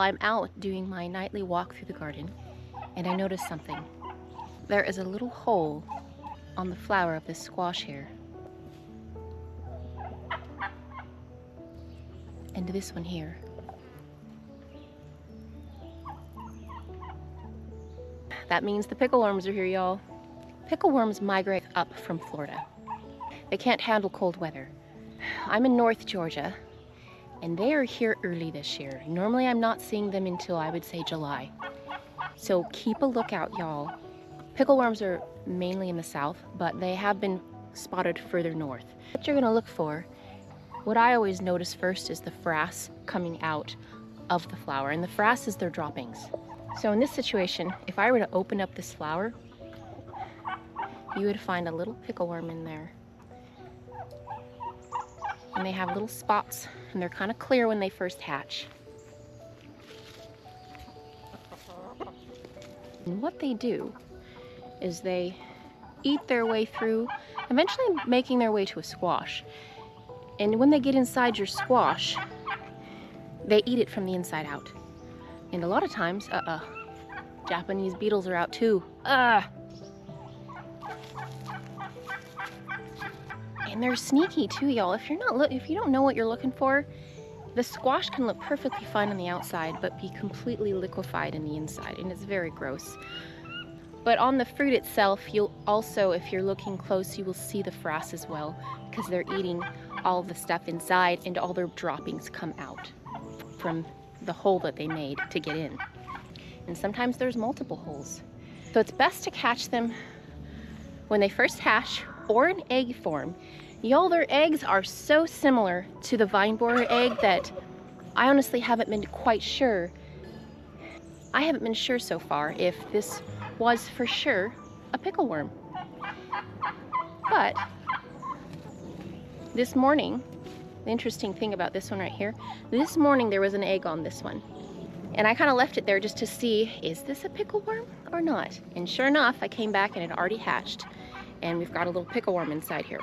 I'm out doing my nightly walk through the garden, and I noticed something. There is a little hole on the flower of this squash here. And this one here. That means the pickleworms are here, y'all. Pickleworms migrate up from Florida. They can't handle cold weather. I'm in North Georgia, and they are here early this year. Normally I'm not seeing them until, I would say, July. So keep a lookout, y'all. Pickleworms are mainly in the south, but they have been spotted further north. What you're gonna look for, what I always notice first is the frass coming out of the flower, and the frass is their droppings. So in this situation, if I were to open up this flower, you would find a little pickleworm in there. And they have little spots, and they're kind of clear when they first hatch. And what they do is they eat their way through, eventually making their way to a squash. And when they get inside your squash, they eat it from the inside out. And a lot of times, Japanese beetles are out too. And they're sneaky too, y'all. If you don't know what you're looking for, the squash can look perfectly fine on the outside, but be completely liquefied in the inside, and it's very gross. But on the fruit itself, you'll also, if you're looking close, you will see the frass as well, because they're eating all the stuff inside, and all their droppings come out from the hole that they made to get in. And sometimes there's multiple holes. So it's best to catch them when they first hatch or in egg form. Y'all, their eggs are so similar to the vine borer egg that I honestly haven't been quite sure. I haven't been sure so far if this was for sure a pickleworm. But this morning, the interesting thing about this one right here, this morning there was an egg on this one. And I kind of left it there just to see, is this a pickleworm or not? And sure enough, I came back and it already hatched. And we've got a little pickleworm inside here.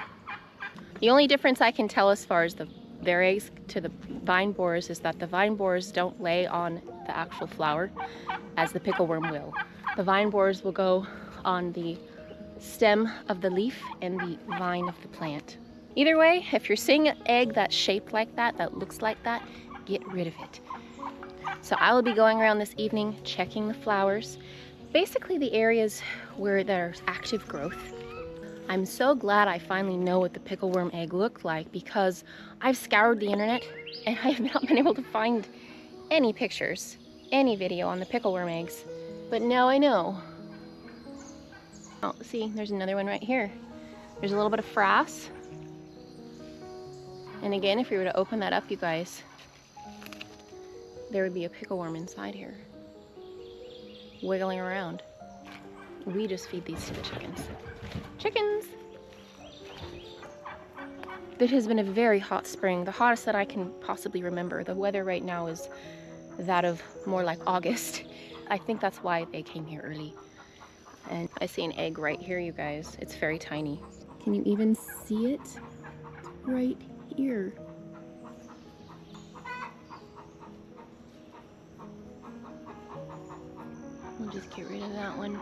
The only difference I can tell as far as their eggs to the vine borers is that the vine borers don't lay on the actual flower as the pickleworm will. The vine borers will go on the stem of the leaf and the vine of the plant. Either way, if you're seeing an egg that's shaped like that, that looks like that, get rid of it. So I will be going around this evening checking the flowers, basically the areas where there's active growth. I'm so glad I finally know what the pickleworm egg looked like, because I've scoured the internet and I have not been able to find any pictures, any video on the pickleworm eggs. But now I know. Oh, see, there's another one right here. There's a little bit of frass. And again, if we were to open that up, you guys, there would be a pickleworm inside here, wiggling around. We just feed these to the chickens. Chickens! It has been a very hot spring, the hottest that I can possibly remember. The weather right now is that of more like August. I think that's why they came here early. And I see an egg right here, you guys. It's very tiny. Can you even see it? Right here. We'll just get rid of that one.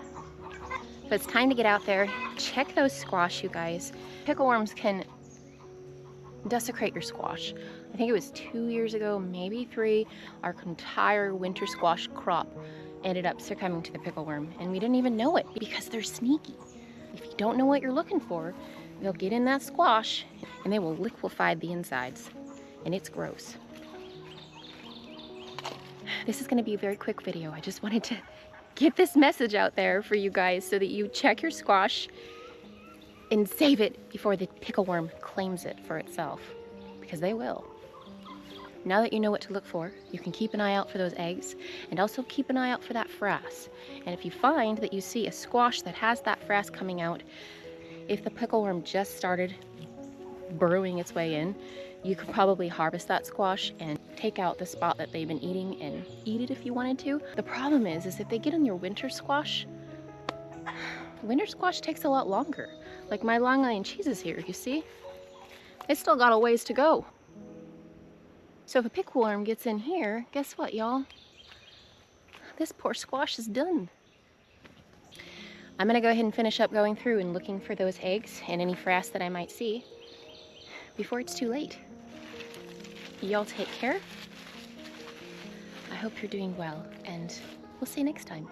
But it's time to get out there. Check those squash, you guys. Pickleworms can desecrate your squash. I think it was 2 years ago, maybe 3, our entire winter squash crop ended up succumbing to the pickleworm, and we didn't even know it because they're sneaky. If you don't know what you're looking for, they'll get in that squash and they will liquefy the insides, and it's gross. This is going to be a very quick video. I just wanted to get this message out there for you guys so that you check your squash and save it before the pickleworm claims it for itself, because they will. Now that you know what to look for, you can keep an eye out for those eggs, and also keep an eye out for that frass. And if you find that you see a squash that has that frass coming out, if the pickleworm just started burrowing its way in, you could probably harvest that squash and take out the spot that they've been eating and eat it if you wanted to. The problem is if they get on your winter squash takes a lot longer. Like my long onion cheese is here, you see? It's still got a ways to go. So if a pickleworm gets in here, guess what, y'all? this poor squash is done. I'm gonna go ahead and finish up going through and looking for those eggs and any frass that I might see before it's too late. Y'all take care. I hope you're doing well, and we'll see you next time.